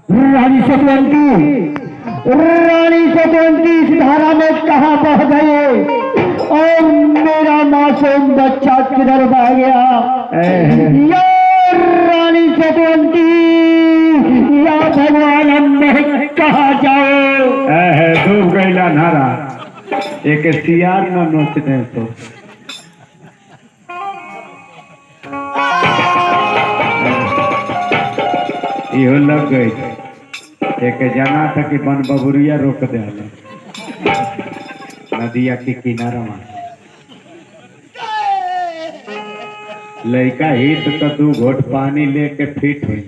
रानी सतवंती इस धारा में कहाँ बह गए और मेरा मासूम बच्चा किधर बह गया? या रानी सतवंती, या भगवान, मैं कहाँ जाओ? डूब गईला नारा एक सियार न नोचने तो इहो लग गई। एक जाना था कि बन बबुरिया रोक दे नदिया के किनारा में लड़का हित तो 2 घोट पानी लेके फिट हुई।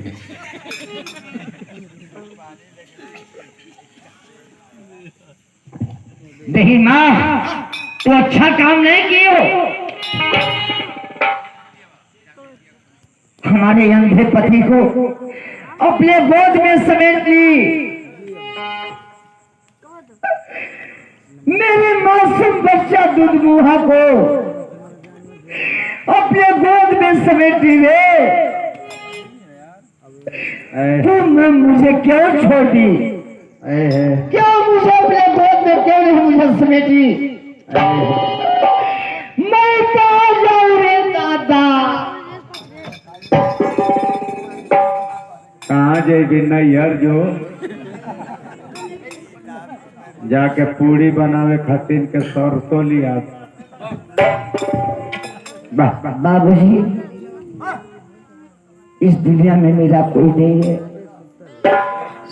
नहीं माँ, तो अच्छा काम नहीं किए हो। हमारे अंधे पति को अपने गोद में समेट ली, मेरे मासूम बच्चा दुधमुहा को अपने गोद में समेटी वे। तुमने मुझे क्यों छोड़ी? क्यों मुझे अपने गोद में क्यों नहीं मुझे समेटी? मैं कहाँ जाऊँ रे दादा? कहाँ जाए नैहर जो जाके पूरी बनावे खातिर के सरसों लिया। बाबूजी, इस दुनिया में मेरा कोई नहीं है,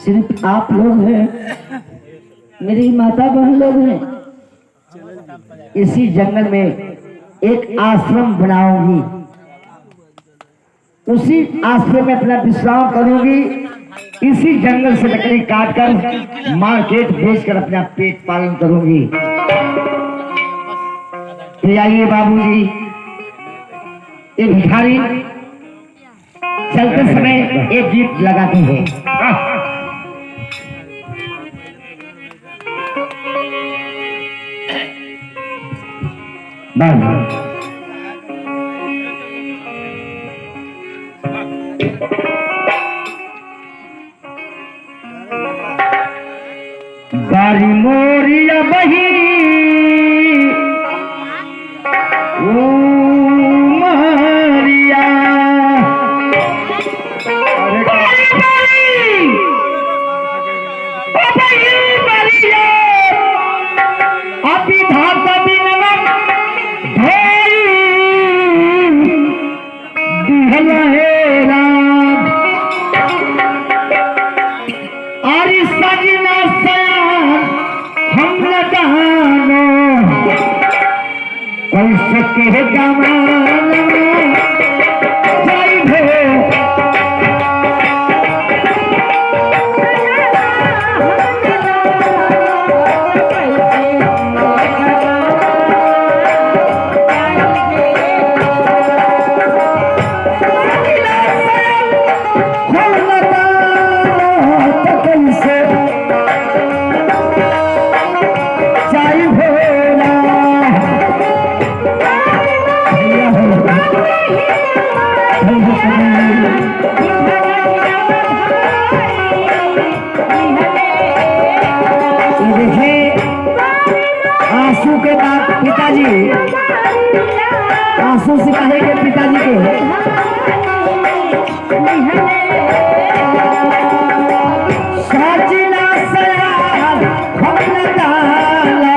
सिर्फ आप लोग हैं, मेरी माता बहन लोग हैं। इसी जंगल में एक आश्रम बनाऊंगी, उसी आश्रम में अपना विश्राम करूंगी। इसी जंगल से लकड़ी काटकर मार्केट भेजकर अपना पेट पालन करूंगी। तो आइए बाबूजी, ये भिखारी चलते समय एक गीत लगाते हैं। बारी मोरिया बही ओ मारिया, अभी धाता भी नमक दिहला है राम, और सजना सयान हम लगानो कैसे के जमाना जय भो। आंसू के पिताजी, आंसू सिपाही के पिताजी के सजना सयान हम लगाना,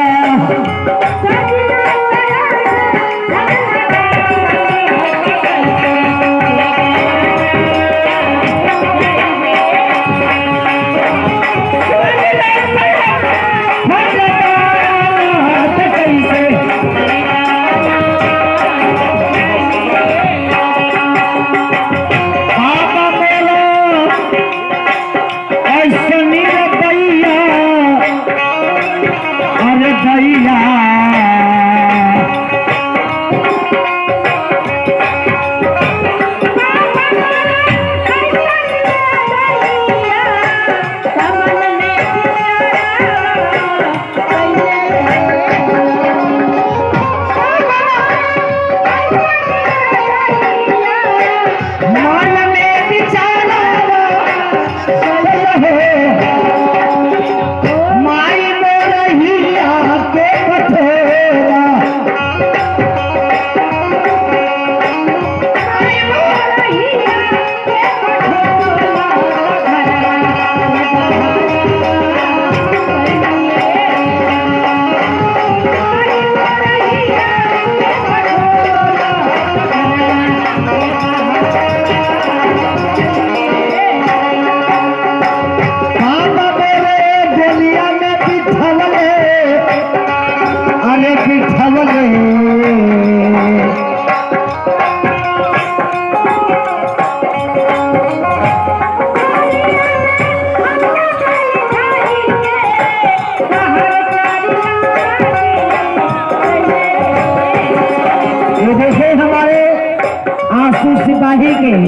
के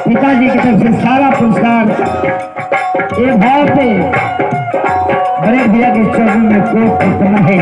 पिताजी की तरफ से सारा पुरस्कार एक भाव पे बड़े भैया के चरणों में कोट करना है।